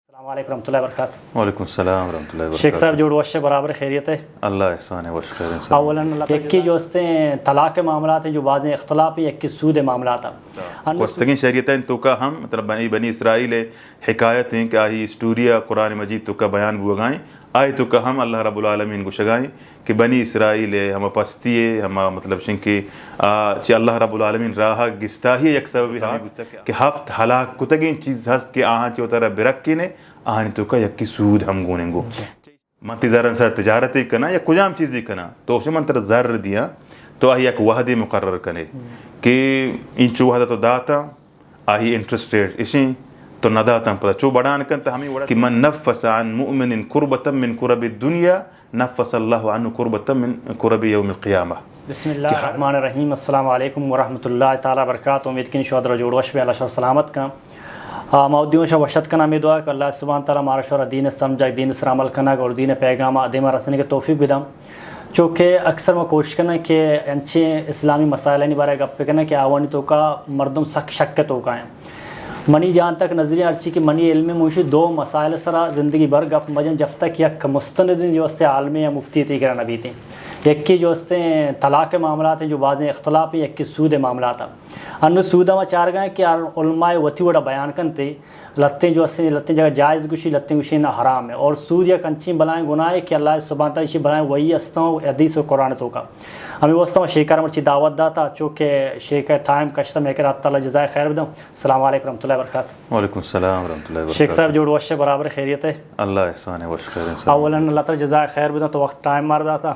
السلام علیکم ورحمۃ اللہ وبرکاتہ۔ وعلیکم السلام ورحمۃ اللہ وبرکاتہ۔ شیخ صاحب جوڑ وش برابر خیریت ہے؟ اللہ احسان وش خیر اولاً ایک کی جو طلاق کے معاملات ہیں جو بعض اختلاف ہیں، ایک کی سود معاملات ہیں کوستگین شریعتیں تو کا ہم مطلب بنی اسرائیل حکایتیں کہ آہی اسٹوریا قرآن مجید تو کا بیان بو گائیں آئی تو کہ ہم اللہ رب العالمین کو شگائیں کہ بنی اسرائیل ہم پستی ہے ہم مطلب شنکہ چی اللہ رب العالمین راہا گستاہی یک سبب کہ ہفت ہلاک کتگین چیز ہست کہ آہاں چی اترا برکینے آہاں تو کا یک کی سود ہم گونیں گو منتی زرن سر تجارتی کنا یا کجام چیزی کنا تو اسے منتر زر دیا تو آہی یک وحدی مقرر کنے کہ انچو وحدہ تو داتا آہی انٹرسٹ ریٹ اسیں تو نداتا پتا چو بڑھان کنتا ہمیں وڑا کہ من نفس عن مؤمن قربتا من قرب الدنیا نفس اللہ عنہ قربتا من قرب یوم القیامہ۔ بسم اللہ الرحمن الرحیم۔ السلام علیکم ورحمۃ اللہ تعالیٰ وبرکاتہ۔ امید کن شہد رجوڑ وش بے اللہ شو سلامت کا مودیوں شو وشت کا نامی دعا کہ اللہ سبحانہ تعالیٰ مارا شورا دین سمجھا دین سر عمل کرنا اور دین پیغام دیمہ رسنے کے توفیق بدم چونکہ اکثر میں کوشش کرنا کہ انچے اسلامی مسائل نہیں بارے گپ کرنا کہ آوانی تو کا مردم سک شک کے تو کا ہیں منی جان تک نظریہ ارچی کہ منی علم موشی دو مسائل سرا زندگی بھر گپ مجن جب تک یک مستندین جو اس سے عالمی یا مفتی تھی کرنا بھی تھیں ایک کی جو اس سے طلاق کے معاملات ہیں جو واضح اختلاف ہیں ایک کی سود معاملات ہیں انو سودہ میں چار گئے کہ علماء وطی وڑا بیان کرتے لتیں جو اس سے لتیں جگہ جائز گوشی لتیں گوشی نہ حرام ہے اور سود یا کنچی بلائیں گناہ ہے کہ اللہ سبحانہ تعالیٰ اسی بلائیں وہی استوں حدیث و قرآن تو کا ہمیں وہ استوں شیکار مرچی دعوت داتا چونکہ شیکر ٹائم کشتہ میں کہ اللہ جزائے خیر بدم۔ السلام علیکم ورحمۃ اللہ وبرکاتہ۔ وعلیکم السلام ورحمۃ اللہ وبرکاتہ۔ شیخ صاحب جوڑ وش برابر خیریت ہے؟ اللہ احسان وش خیر اولاً اللہ تعالیٰ جزائے خیر بدم تو وقت ٹائم مار داتا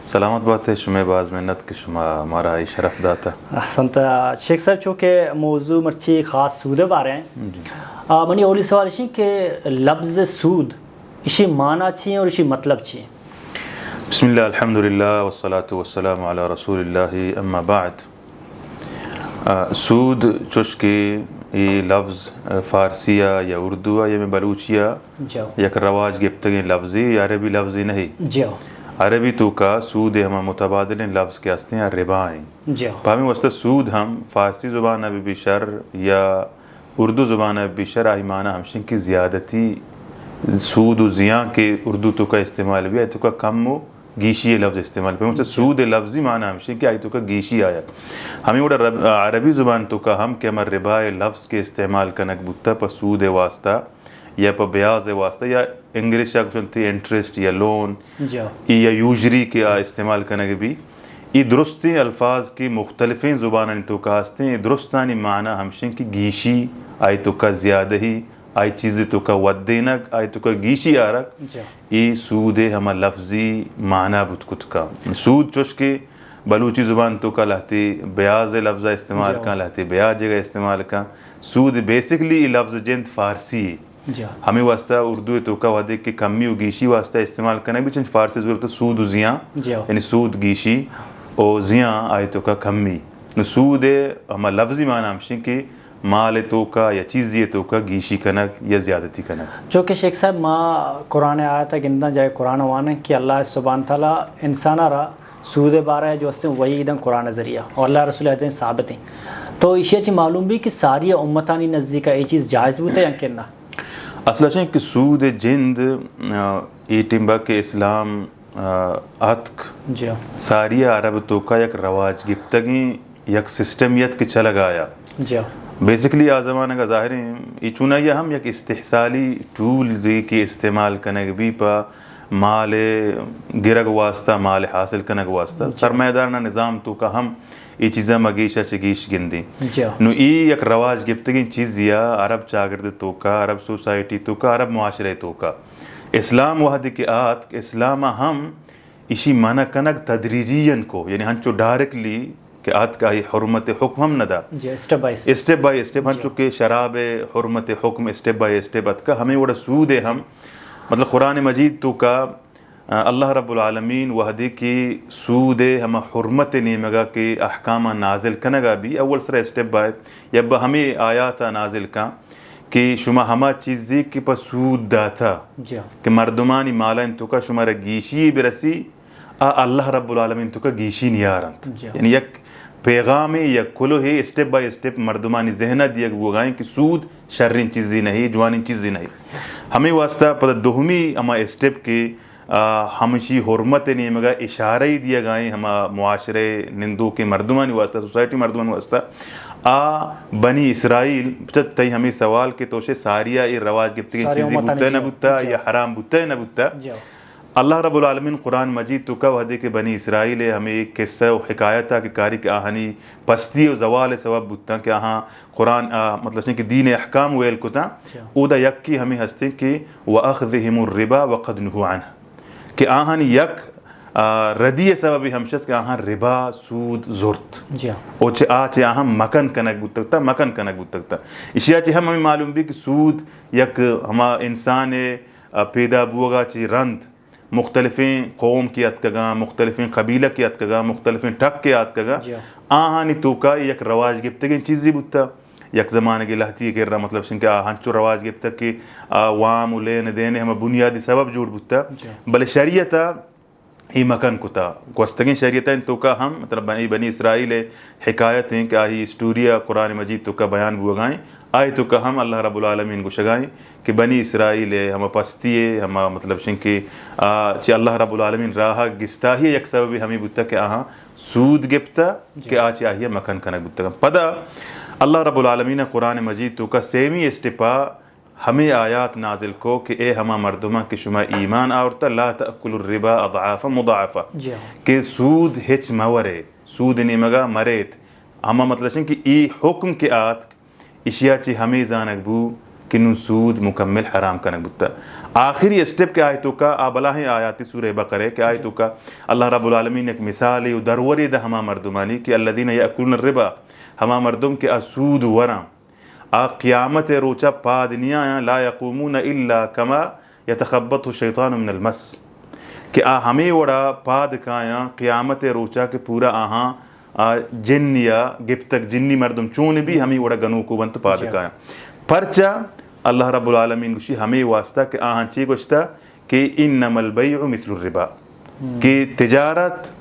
سلامت بات ہے شمع باز محنت کے شما ہمارا ہی شرف داتا احسنت شیخ صاحب چونکہ موضوع مرچی خاص سود بارے ہیں منی اولی سوال اسی کہ لفظ سود اسی معنی چی اور اسی مطلب چی؟ بسم اللہ الحمدللہ والصلاة والسلام علی رسول اللہ اما بعد۔ سود چوش کے یہ لفظ فارسیہ یا اردو یا میں بلوچیہ یک رواج گفتگی لفظی یا عربی لفظی نہیں جی عربی تو کا سود ہم متبادل لفظ کے ہستے ہیں ربا ہیں جی پامی واسطہ سود ہم فارسی زبان ابھی بشر یا اردو زبان ابھی بشر آئی معنی ہمشن کی زیادتی سود و زیاں کے اردو تو کا استعمال بھی آئی تو کا کم و گیشی لفظ استعمال پہ مجھے سود لفظی معنی ہمشن کی آئی تو کا گیشی آیا ہمیں وڑا عربی زبان تو کا ہم کہ ہمیں ربا لفظ کے استعمال کنک بتا پا سود واسطہ یا پا بیاض واسطہ یا انگلش یا کچھ انٹرسٹ یا لون یا یوجری کے استعمال کرنے کے بھی یہ درستی الفاظ کی مختلفیں زبانیں تو کہاستے ہیں درستانی معنی ہمشن کی گیشی آئی تو کا زیادہ ہی آئی چیزیں تو کا ودینک آئی تو کا گیشی آرک یہ سود ہما لفظی معنی بتکت کا سود چوش کے بلوچی زبان تو کا لہتی بیاض لفظہ استعمال کا لہتی بیاض جگہ استعمال کا سود بیسکلی لفظ جنت فارسی ہمیں واسطہ اردو تو کا وعدے کہ کمی و گیشی واسطہ استعمال کرنے بھی چند فارسی ضرورت سود و زیاں یعنی سود گیشی او زیاں آئے تو کا کمی سود ہما لفظی معنی ہمشن کہ مال تو کا یا چیزی تو کا گیشی کنک یا زیادتی کنک جو کہ شیخ صاحب ماں قرآن آیت ہے گندہ جائے قرآن وانے کہ اللہ سبحانہ تعالیٰ انسانہ را سود بارہ ہے جو اس نے وہی ادھن قرآن ذریعہ اور اللہ رسول ادھن ثابت ہیں تو اسی اچھی معلوم بھی کہ ساری امتانی نزدیک کا یہ چیز جائز بھی ہوتا ہے یا کہ نہ؟ اصل ہے کہ سود جند ایٹمبا کے اسلام عتق ساری عرب تو کا یک رواج گفتگی یک سسٹمیت کے چلا گایا بیسکلی آزمانہ کا ظاہر ہیں یہ چونہ یہ ہم یک استحصالی ٹول دی کی استعمال کرنے بھی پا مال گرگ واسطہ مال حاصل کرنے واسطہ سرمایہ دارانہ نظام تو کا ہم یہ چیزیں مگیشہ چگیش گندیں نو ای یک رواج گفتگی چیز یا عرب چاگرد تو کا عرب سوسائٹی تو کا عرب معاشرے تو کا اسلام وحد کے آت اسلام ہم اسی معنی کنک تدریجین کو یعنی ہنچو ڈائریکٹلی کہ آت کا ہی حرمت حکم ہم ندا اسٹیپ بائی اسٹیپ ہنچو کہ شراب حرمت حکم اسٹیپ بائی اسٹیپ ات کا ہمیں وڑا سود ہے ہم مطلب قرآن مجید تو کا اللہ رب العالمین وحدی کی سود ہم حرمت نیمگا کے احکام نازل کنگا بھی اول سر اسٹیپ بائی یب ہمیں آیات نازل کا کہ شما ہما چیزی کی پا سود داتا کہ مردمانی مالا انتو کا شما را گیشی برسی اللہ رب العالمین تو کا گیشی نیارنت یعنی یک پیغام یا کلو ہے اسٹیپ بائی اسٹیپ مردمانی ذہنہ دیا وہ گائیں کہ سود شرین چیزی نہیں جوانی چیزی نہیں ہمیں واسطہ پتہ دوہمی اما اسٹیپ کے ہمشی حرمت نہیں مگا اشارہ ہی دیا گائیں ہما معاشرے نندو کے مردمانی واسطہ سوسائٹی مردمانی واسطہ بنی اسرائیل تی ہمیں سوال کے توشے ساریہ یہ رواج گفتگی چیزی بوتا نہ بوتا یا حرام بوتا نہ بوتا اللہ رب العالمین قرآن مجید تو کا وحدے کہ بنی اسرائیل ہمیں ایک قصہ و حکایتہ کہ کاری کہ آہنی پستی و زوال سبب بوتا کہ آہاں قرآن مطلب کہ دین احکام ویل کتا او دا یک کی ہمیں ہستے کہ وَأَخْذِهِمُ الرِّبَا وَقَدْ نُهُوا عَنْهُ کہ آہن یک ردی سبب ہمشس کہ آہاں ربا سود زورت اوچے آچے آہاں مکن کنک بوتکتا مکن کنک بوتکتا اسی آچے ہمیں معلوم بھی کہ سود یک ہما انسان پیدا بوگا چی رند مختلفیں قوم کی اتکگاں مختلفیں قبیلہ کی اتکگاں مختلفیں ٹک کے اتکگاں آہانی توکا یک رواج گفتگی چیزی بوتا یک زمانے کی لہتی کر رہا مطلب سن کہ ہنچو رواج گفتا کہ وام و لین دینے ہمیں بنیادی سبب جوڑ بوتا بلے شریعتا ای مکن کتا کوستگین شریعتا ان توکا ہم مطلب بنی اسرائیل حکایت ہیں کہ آہی اسٹوریا قرآن مجید توکا بیان بوگائیں آئی توکا ہم اللہ رب العالمین کو شگائیں کہ بنی اسرائیل ہم پستی ہے ہم مطلب شن کہ چی اللہ رب العالمین راہا گستا ہی یک سبب ہمیں بوتا کہ آہاں سود گفتا کہ آچی آہی مکن کنک بوتا پدا اللہ رب العالمین قرآن مجید تو کا سیمی اسٹپا ہمیں آیات نازل کو کہ اے ہما مردمہ کہ شما ایمان آورتا لا تأکل الربا اضعافا مضاعفا کہ سود ہچ مورے سود نیمگا مریت ہما مطلب کہ ای حکم کے آت اشیاء چی ہمیں زانک بو کنو سود مکمل حرام کنک بوتا آخری اسٹیپ کے آیتوں کا آبلاہیں آیاتی سورہ بقرہ کے آیتوں کا اللہ رب العالمین ایک مثال ہے دروری دا ہما مردمانی کہ الذین یأکلون الربا ہما مردم کے سود ورم قیامت روچا پادنیاں لا یقومون الا کما یتخبطہ الشیطان من المس کہ ہمیں وڑا پاد کایاں قیامت روچا کہ پورا آہاں جن یا گفتک جنی مردم چون بھی ہمیں وڑا گنو کو بنت پاد کایاں پرچا اللہ رب العالمین گوشی ہمیں واسطہ کہ آہاں چی گوشتا کہ انما البیع مثل الربا کہ تجارت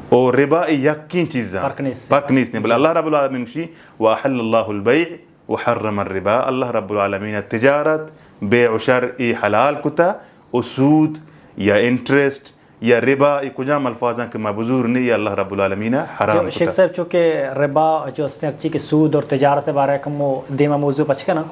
اور ربا یقین چیزاں فرق نہیں بل اللہ رب العالمین گوشی وَأَحَلَّ اللَّهُ الْبَيْعِ وحرم الربا اللہ رب العالمین تجارت بیع و شرع حلال کتا و سود یا انٹرسٹ یا ربا کجام الفاظاں کہ مبذور نہیں یا اللہ رب العالمین حرام کتا شیخ صاحب چونکہ ربا جو اچھی کہ سود اور تجارت بارے کم دیما موضوع پچکا نا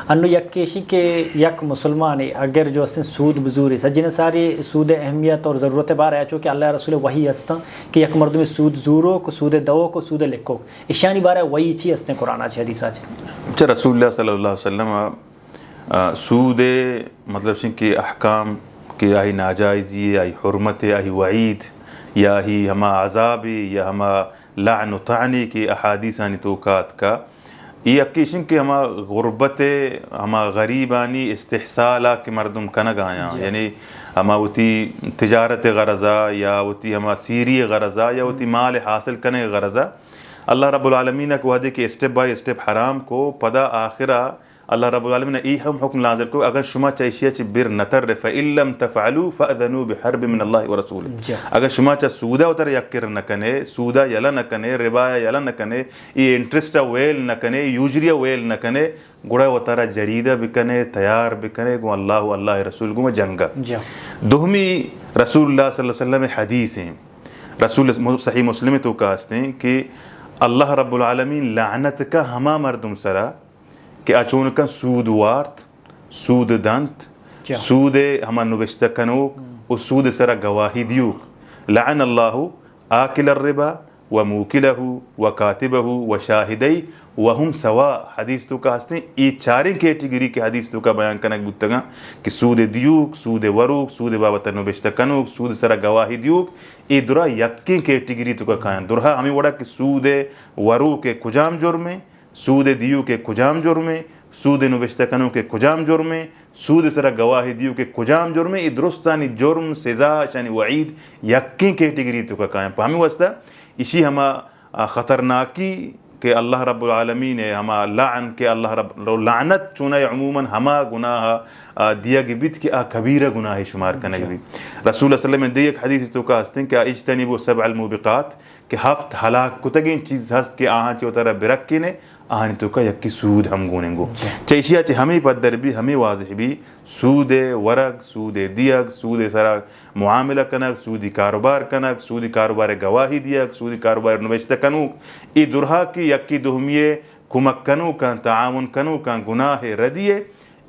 انو یک کیشی کہ یک مسلمان اگر جو اسن سود بزوری سجن ساری سود اہمیت اور ضرورت بارے چونکہ اللہ رسول وحی استا کہ یک مردم سود زورو کو سود دو کو سود لکھو اشانی بارے وحی چی استے قرآن چی حدیثہ چی رسول اللہ صلی اللہ علیہ وسلم سود مطلب سن کہ احکام کہ آہی ناجائزی آہی حرمت آہی وعید یا آہی ہما عذابی یا ہما لعن و طعنی کی احادیثانی توقات کا یہ اکیشن کہ ہما غربت ہما غریبانی استحصالہ کے مردم کنگ آیا یعنی ہما وتی تجارت غرضہ یا وتی ہما سیری غرضہ یا وتی مال حاصل کرنے غرضہ اللہ رب العالمین کو وعدے کہ اسٹیپ بائی اسٹیپ حرام کو پدا آخرہ اللہ رب العالمین ای ہم حکم نازل کو اگر شما چاہیے چی بر نتر فَإِن لَمْ تَفْعَلُوا فَأْذَنُوا بِحَرْبٍ مِّنَ اللَّهِ وَرَسُولِهِ اگر شما چاہ سودا اتر یکر نکنے سودا یلا نکنے ربایا یلا نکنے ای انٹرسٹا ویل نکنے یوجریہ ویل نکنے گوڑا اترا جریدہ بکنے تیار بکنے گو اللہ رسول گو جنگا دوہمی رسول اللہ صلی اللہ علیہ وسلم حدیث ہیں رسول صحیح مسلم تو کہاستے ہیں کہ اللہ رب العالمین لعنت کا ہما مردم سرا کہ اچونکا سود وارت سود دنت سود ہما نوشتہ کنوک و سود سرا گواہی دیوک لعن اللہ آکل الربا و موکلہ و کاتبہ و شاہدی وہم سوا حدیث تو کا ہستے ہیں یہ چاریں کیٹیگری کے حدیث تو کا بیان کنک بودتا کہ سود دیوک سود وروک سود بابت نوشتہ کنوک سود سرا گواہی دیوک یہ درہ یکیں کیٹیگری تو کا کھائیں درہ ہمیں وڑا کہ سود وروک کے کجام جرمیں سود دیو کے کجام جرمیں سود نوشتہ کنوں کے کجام جرمیں سود سرا گواہی دیو کے کجام جرمیں یہ درستانی جرم سزا یعنی وعید یکیں کیٹیگری تو کا قائم ہمیں واسطہ اسی ہما خطرناکی کہ اللہ رب العالمین ہما لعن کہ اللہ رب لعنت چونہ عموماً ہما گناہ دیا گبت کہ کبیرہ گناہ شمار کنگ بھی. رسول اللہ صلی اللہ علیہ وسلم دی ایک حدیث تو کا ہستیں کہ اجتنبوا سبع الموبقات کہ ہفت ہلاک کتگین چیز ہست کہ آہاں چو طرح برکنے آہاں تو کا یکی سود ہم گونیں گو چیشیا چی ہمیں پدر بھی ہمیں واضح بھی سود ورق سود دیگ سود سرا معاملہ کنک سودی کاروبار کنک سودی کاروبار گواہی دیگ سودی کاروبار نوشتہ کنو ای درہا کی یکی دہمیے کمک کنو کن تعاون کنو کن گناہ ردیے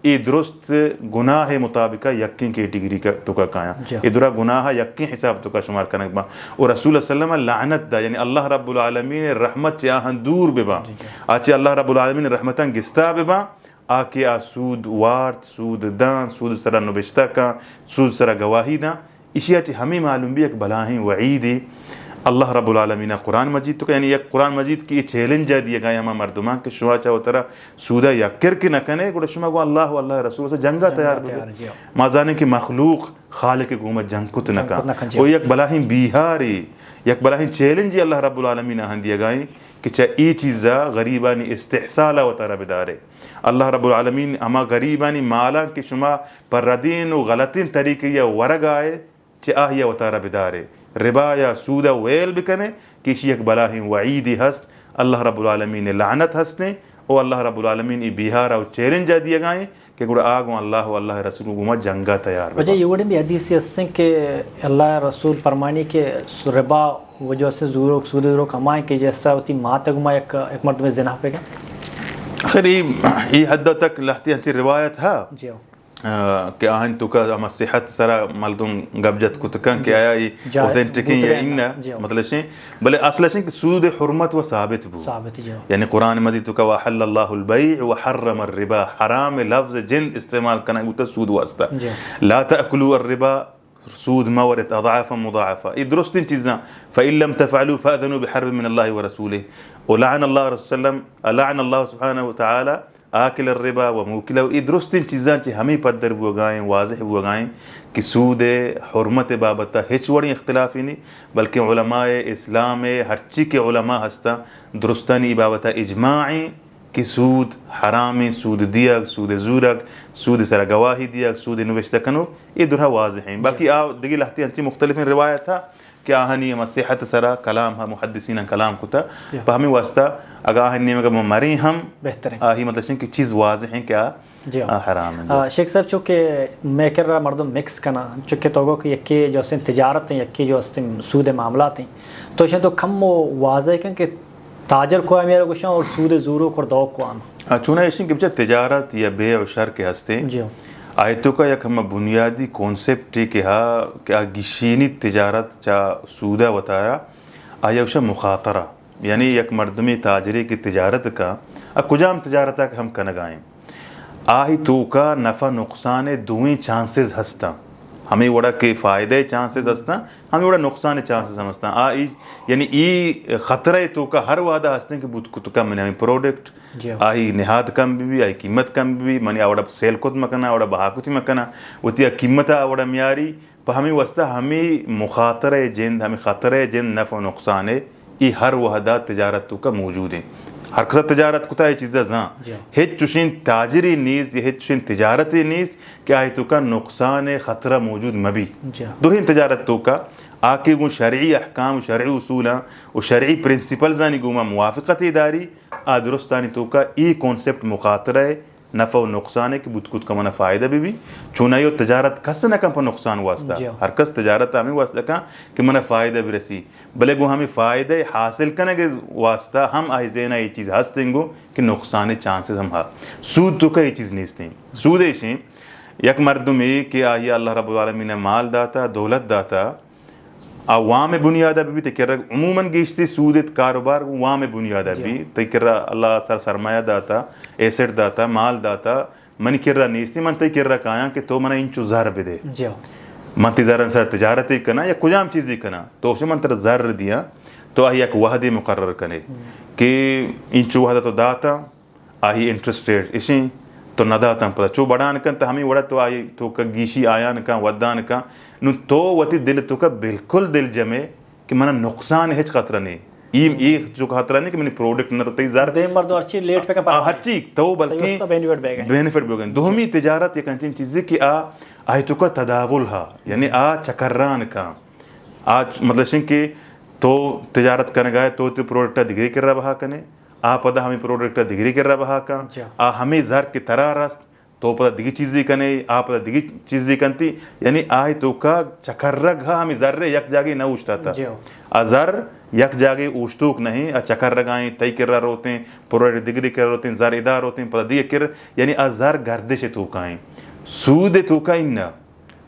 ای درست گناہ مطابقہ یقین کیٹیگری کا تو کا کایا ای درہ گناہ یقین حساب تو کا شمار کنک با اور رسول اللہ صلی اللہ علیہ وسلم لعنت دا یعنی اللہ رب العالمین رحمت چاہن دور ببا آچے اللہ رب العالمین رحمتاں گستا ببا آکے سود وارت سود دان سود سرا نبشتہ کا سود سرا گواہی دا اسی آچے ہمیں معلوم بھی ایک بلاہیں وعیدی اللہ رب العالمین قرآن مجید تو کہ یعنی ایک قرآن مجید کی چیلنج دیا گیا ہمیں مردمان کہ شما چاہو ترہ سودہ یکر کی نہ کنے گوڑا شما کو اللہ و اللہ رسول سے جنگا تیار بگو مازانے کی مخلوق خالق گومت جنگ کت نہ کن وہ یک بلاہیں بیہاری یک بلاہیں چیلنج اللہ رب العالمین آہن دیا گئیں کہ چاہ ای چیزا غریبانی استحصالہ و ترہ بدارے اللہ رب العالمین اما غریبانی مالا کہ شما پر ردین و غلطین طریقے یا ورگ آئے چاہ آہیا و ترہ بدارے ربا یا سودہ ویل بکنے کسی ایک بلاہیں وعیدی ہست اللہ رب العالمین لعنت ہستیں او اللہ رب العالمین ای بیہارا و چیلنجا دیا گائیں کہ گوڑا آگوں اللہ و اللہ رسول کو جنگا تیار وجہ یہ وڑیں بھی حدیثی ہستیں کہ اللہ رسول فرمانی کہ ربا وجہ سے زورو سود زورو کمائیں کہ جیسا ہوتی ماں تگما ایک مرتبہ زنا پہ گا خیر ای حد تک لہتی ہنچی روایت ہے جی کہ آہن تو کا اما صحت سرا ملدن گبجت کتکن کہ آیا یہ اوتھینٹکیں یا انہ مطلب شیں بلے اصل شیں کہ سود حرمت و ثابت بو یعنی قرآن مدی تو کا وحل اللہ البیع وحرم الربا حرام لفظ جند استعمال کرنا گوتا سود واسطہ لا تأکلوا الربا سود مورت اضعافا مضاعفا یہ درستین چیزاں فَإِن لَمْ تَفْعَلُوا فَأَذَنُوا بِحَرْبٍ مِّنَ اللَّهِ وَرَسُولِهِ ولعن اللہ رسول وسلم لعن اللہ سبحانہ وتعالی آکل الربا و موکلہ یہ درستین چیزاں چی ہمیں پدر بو گائیں واضح بو گائیں کہ سود حرمت بابتا ہچ وڑی اختلافی نہیں بلکہ علماء اسلام ہر چی کے علماء ہستا درستانی بابتا اجماعی کہ سود حرامی سود دیگ سود زورگ سود سر گواہی دیگ سود نوشتہ کنو یہ درہ واضح ہیں باقی دیگی لہتی ہنچی مختلف روایت تھا کہ آہنی صحت سرا کلام ہے محدثین کلام کتا پہ ہمیں واسطہ اگر آہنی مگر مری ہم بہتر ہیں آہی مطلب کہ چیز واضح ہیں کیا حرام ہیں. شیخ صاحب چونکہ میں کر رہا مردم مکس کنا چونکہ تو کہ یکی جو اسیں تجارت ہیں یکی جو اسیں سود معاملات ہیں تو اسیں تو کم واضح ہیں کہ تاجر کو میرا گوشاں اور سود زورو کو دو کو آنا چونہ اسیں کہ بچہ تجارت یا بیع و شر کے ہستے آیتوں کا یک ہم بنیادی کونسپٹ کہ گشینی تجارت چا سودہ وطایا آیا اسے مخاطرہ یعنی یک مردمی تاجری کی تجارت کا کجام تجارتہ کہ ہم کنگائیں آہی تو کا نفع نقصان دوئیں چانسز ہستا ہمیں وڑا کے فائدے چانسز ہستا ہمیں وڑا نقصان چانسز ہستا یعنی ای خطرہ تو کا ہر وعدہ ہستے کہ بود کتو کم ہمیں پروڈکٹ آئی نہاد کم بھی آئی قیمت کم بھی منی آوڑا سیل کت مکنا آوڑا بہا کت مکنا وطیا قیمت آوڑا میاری پہ ہمیں واسطہ ہمیں مخاطرہ جند ہمیں خطرہ جند نفع و نقصان ای ہر وحدہ تجارت تو کا موجود ہیں ہر قصہ تجارت کتا ہے چیزہ زاں ہیچ چوشین تاجری نیز یا ہیچ چوشین تجارتی نیز کہ آئی تو کا نقصان خطرہ موجود مبی دوہین تجارت تو کا آکے گو شرعی احکام شرعی اصولاں و شرعی پرنسپلزانی گو ما موافقت داری درستانی تو کا ای کونسپٹ مخاطرہ ہے نفع و نقصان ہے کہ بود کت کا منہ فائدہ بھی چونہ یو تجارت کس نہ کم پر نقصان واسطہ ہر کس تجارت ہمیں واسطہ کہاں کہ منہ فائدہ بھی رسی بلے گو ہمیں فائدہ حاصل کرنے کے واسطہ ہم آئیزینہ یہ چیز ہستیں گو کہ نقصان چانسز ہم ہاں سود تو کا یہ چیز نیستیں سود ایشیں یک مردم کہ آئی اللہ رب العالمین مال داتا دولت داتا وام بنیادہ بھی تکر عموماً گیشتی سودت کاروبار وام بنیادہ بھی تکر اللہ سر سرمایہ داتا ایسٹ داتا مال داتا منی کر رہا نیستی من تکر رہا کہاں کہ تو منہ انچو زہر بھی دے من تی زہرن سر تجارتی کنا یا کجام چیزی کنا تو اسے من تر زہر دیا تو آہی ایک وحدی مقرر کنے کہ انچو وحدہ تو داتا آہی انٹرسٹ ریٹ اسیں تو نہ داتا پتا چو بڑان کن تو ہمیں وڑا تو آئی تو کا گیشی آیان کن ودان کن نو تو وتی دل تو کا بالکل دل جمے کہ منہ نقصان ہیچ خطرہ نہیں یہ جو خطرہ نہیں کہ میں پروڈکٹ نہ رہتے زر دیم مردو ارچی لیٹ پہ کا ہر چیز تو بلکہ بینیفٹ بھی گئے دومی تجارت یک انچین چیزی کہ آئی تو کا تداول ہا یعنی چکران کا آج مطلب شن کہ تو تجارت کرنے گئے تو پروڈکٹا دگری کر رہا بہا کنے پدا ہمیں پروڈکٹا دگری کر رہا بہا کا ہمیں زر کی طرح رست تو پتا دیگی چیزی کنے پتا دیگی چیزی کنتی یعنی آئی تو کا چکرگ ہا ہمیں زر یک جاگے نہ اوشتا تھا زر یک جاگے اوشتوک نہیں چکرگ آئیں تی کر رہا روتے ہیں پروڈکٹ دگری کر روتے ہیں زر ادار ہوتے ہیں پتا دیگی کر یعنی زر گردش تو کا آئیں سود تو کا انہ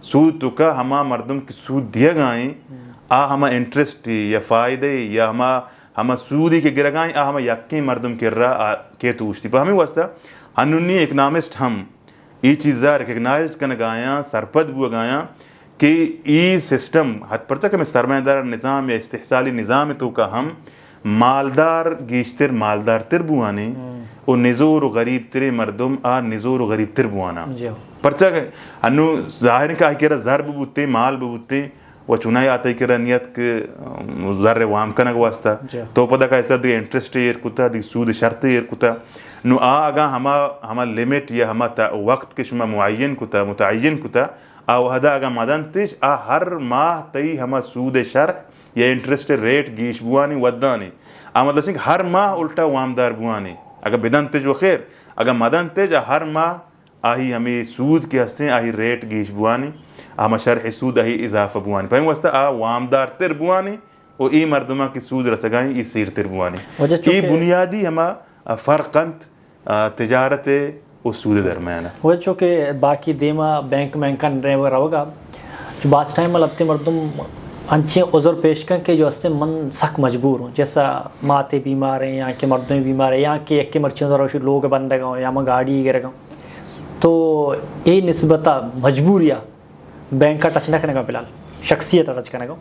سود تو کا ہما مردم کی سود دیا گائیں ہما انٹرسٹ یا فائدے یا ہما سودی کے گرگائیں ہما یکی مردم کر رہا کے توشتی پر ہمیں واسطہ ہنونی اکنامسٹ ہم ای چیزا ریکگنائز کن گایا سرپد بو گایا کہ ای سسٹم حد پر تک ہمیں سرمایہ دار نظام یا استحصالی نظام تو کا ہم مالدار گیشتر مالدار تر بوانے او نزور و غریب تر مردم نزور و غریب تر بوانا پرچہ انو ظاہر کہ کہہ رہا زر ببوتے مال ببوتے وہ چنائی آتا ہی کرا نیت کہ ذر وام کنگ واسطہ تو پدا کا ایسا دی انٹرسٹ ایر کتا دی سود شرط ایر کتا نو آگا ہما لیمٹ یا ہما وقت کے شما معین کتا متعین کتا وحدا آگا مدن تیش ہر ماہ تی ہما سود شرح یا انٹرسٹ ریٹ گیش بوانی ودانی مطلب سنگ ہر ماہ الٹا وامدار بوانی اگر بدن تیج و خیر اگر مدن تیج ہر ماہ آہی ہمیں سود کے ہستے آہی ریٹ گیش بوانی ہما شرح سود آہی اضافہ بوانی پہنگ واسطہ وامدار تر بوانی اور ای مردمہ کی سود رسگائیں ای سیر تر بوانی ای بنیادی ہما فرقنت تجارت اور سود درمیان ہے وہ چونکہ باقی دیما بینک مینکن رہے وغیرہ ہوگا جو بعض ٹائم لبتے مردم انچے عذر پیش کن کہ جو ہستے من سخت مجبور ہوں جیسا ماتے بیمار ہیں یہاں کے مردوں بیمار ہیں یہاں کے ایک کے مرچیوں دارا لوگ بندے گا یا گاڑی گرے گا تو یہ نسبتا مجبوریا بینک کا ٹچ نہ کرنے گا فی الحال شخصیت ٹچ کرنے گا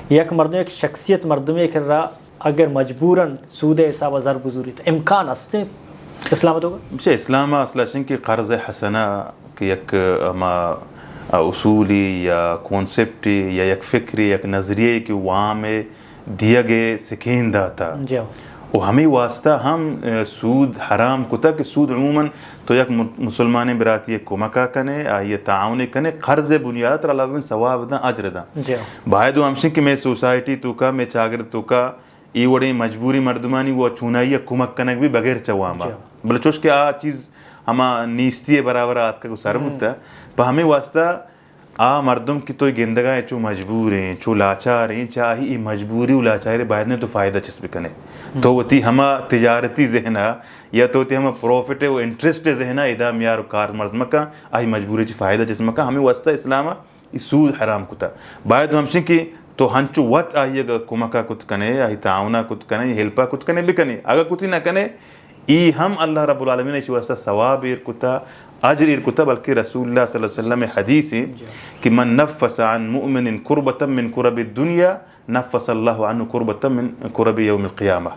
یک مردوں ایک شخصیت مردم یہ کر رہا اگر مجبوراً سود حساب زر بزوری تو امکان ہستے اسلامت ہوگا اسلام اصلا شن کی قرض حسنہ کہ یک اصولی یا کونسپٹی یا یک فکری یک نظریے کی وہاں دیا گئے سکین داتا وہ ہمیں واسطہ ہم سود حرام کتا کہ سود عموماً تو یک مسلمان براتی کمکا کنے یہ تعاون کنے قرض بنیاد تر اللہ بن ثواب دا اجر دا باید و ہمشن کہ میں سوسائٹی تو کا میں چاگر تو کا ای وڑی مجبوری مردمانی وہ چونائی کمک کنک بھی بغیر چواما بلے چوش کہ چیز ہما نیستی برابر آت کا سر بودتا ہے پا ہمیں واسطہ مردم کی تو گندگاہ چو مجبور ہیں چو لاچار ہیں چاہی ای مجبوری و لاچار باید نے تو فائدہ چسپ کنے تو وہ تی ہما تجارتی ذہنہ یا تو تی ہما پروفٹ و انٹرسٹ ذہنہ ادا میار و کار مرز مکہ آئی مجبوری چی فائدہ چسپ مکہ ہمیں واسطہ اسلامہ سود حرام کتا باید ہمشن کی تو ہنچو وقت آئیے گا کمکا کت کنے آئی تعاونہ کت کنے ہلپا کت کنے بھی کنے اگر کتی نہ کنے ای ہم اللہ رب العالمین نے واسطہ ثواب ایر کتا اجر ایر کتا بلکہ رسول اللہ صلی اللہ علیہ وسلم حدیث ہے کہ من نفس عن مؤمن قربتا من قرب الدنیا نفس اللہ عنہ قربتا من قرب یوم القیامہ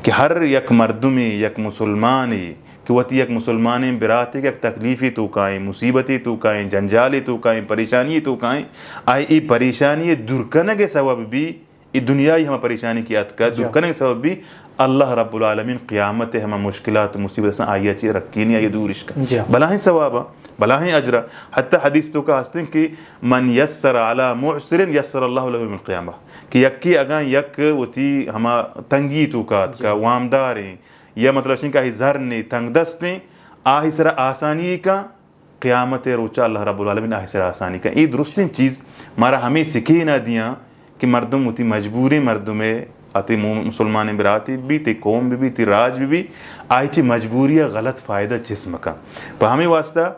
کہ ہر یک مردمی یک مسلمانی کہ وہ یک مسلمانی براتی کہ تکلیفی تو کائیں مصیبتی تو کائیں جنجالی تو کائیں پریشانی تو کائیں آئی ای پریشانی درکنہ کے سبب بھی ای دنیای ہمیں پریشانی کی اتکا درکنہ کے سبب بھی اللہ رب العالمین قیامت ہمیں مشکلات مصیبت سے آئی چی رکھینی آئی دورش کا بلاہیں ثوابا بلاہیں اجرہ حتی حدیث تو کا ہستیں کہ من یسر علی معسر یسر اللہ علیہ من قیامہ کہ یکی اگاں یک وہ تھی ہما تنگی تو کا وامدار ہیں یا مطلب شنکہ آہی زرنی تنگ دستیں آہی سر آسانی کا قیامت روچا اللہ رب العالمین آہی سر آسانی کا یہ درستین چیز مارا ہمیں سکھی نہ دیا کہ مردم ہوتی مجبوری مردمیں آتی مسلمان براتی بھی تی قوم بھی تی راج بھی آئی چی مجبوری غلط فائدہ جسم کا پہ ہمیں واسطہ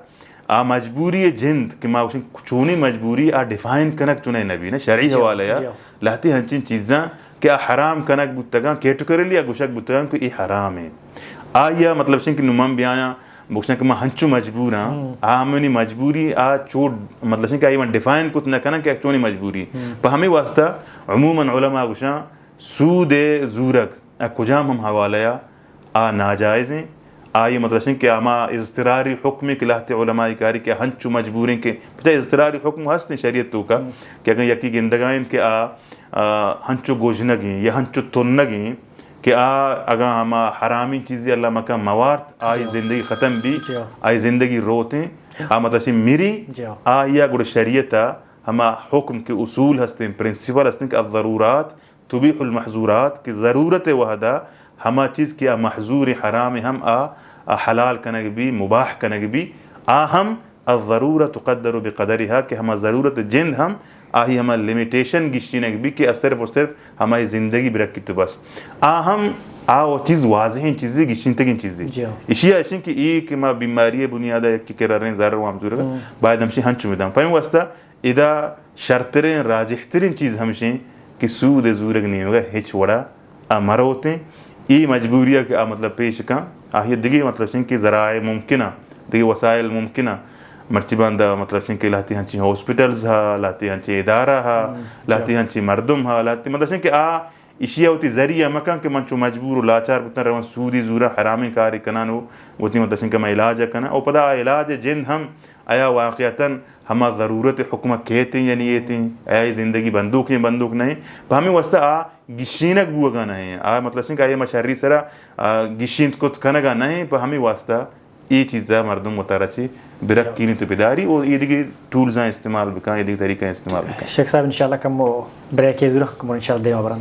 مجبوری جند کہ ما چونی مجبوری ڈیفائن کنک چنے نبی نے شرعی حوالہ یا لہتی ہنچین چیزاں کہ حرام کنک بودتگاں کیٹو لیا گوشک بودتگاں کہ یہ حرام ہے آیا مطلب شن کہ نمام بیایا بوشنا کہ میں ہنچو مجبور ہاں منی مجبوری چوٹ مطلب شن کہ آئی من ڈیفائن کت نہ کنک کہ چونی مجبوری پہ ہمیں واسطہ عموماً علماء گوشاں سود زورک کجام ہم حوالہ ناجائز ہیں آئی مطلب کہ اما اضطراری حکم کے لاتے علماء کاری کہ ہنچو مجبوریں کہ پتہ اضطراری حکم ہستیں شریعت تو کا کہ اگر یکی گندگائیں کہ ہنچو گوجنگیں یا ہنچو تنگیں کہ اگر ہما حرامی چیزیں اللہ مکہ موارد آئی زندگی ختم بھی آئی زندگی روتیں مطلب میری یا گڑ شریعتا ہما حکم کے اصول ہستیں پرنسپل ہستیں کہ الضرورات تبیح المحظورات کہ ضرورت وحدہ ہما چیز کیا محظور حرام ہم حلال کنگ بھی مباح کنگ بھی ہم الضرورت تقدر بقدرها کہ ہما ضرورت جند ہم آہی ہما لیمیٹیشن گشتینگ بھی کہ صرف و صرف ہماری زندگی برکی تو بس ہم وہ چیز واضح چیزیں گشتین چیزیں اشیاء اشین کہ ایک ما بیماری بنیادہ یکی کرا رہے ہیں ضرر و حمزور کا باید ہمشی ہنچو میدام پہم واسطہ ادا شرطرین راجحترین چیز ہمشیں کہ سود زورگ نہیں ہوگا ہچ وڑا مروتیں ای مجبوریہ کہ مطلب پیش کا آہی دیگی مطلب شن کہ ذرائع ممکنہ دیگی وسائل ممکنہ مرچی باندہ مطلب شن کہ لاتی ہنچی ہاسپٹلز ہا لاتی ہنچی ادارہ ہا لاتی ہنچی مردم ہا لاتی مطلب شن کہ اشیاء ہوتی ذریعہ مکان کہ منچو مجبور و لاچار بتنا روان سودی زورا حرامی کاری کنانو وطنی مطلب شن کہ میں علاج کنا او پدا علاج جند ہم آیا واقعتاً ہما ضرورت حکمہ کہتے ہیں یا نہیں کہتے ہیں آیا زندگی بندوق ہیں بندوق نہیں پہ ہمیں واسطہ گشینک بوگا نہیں مطلب شن کہ آیا مشہری سرا گشینت کت کنگا نہیں پہ ہمیں واسطہ یہ چیزا مردم متارچے برک کینی تو بیداری اور یہ دیگی ٹولز ہیں استعمال بکا یہ دیگی طریقہ استعمال بکا شیخ صاحب انشاءاللہ کم بریک ہے ضرور کم انشاءاللہ دے مبران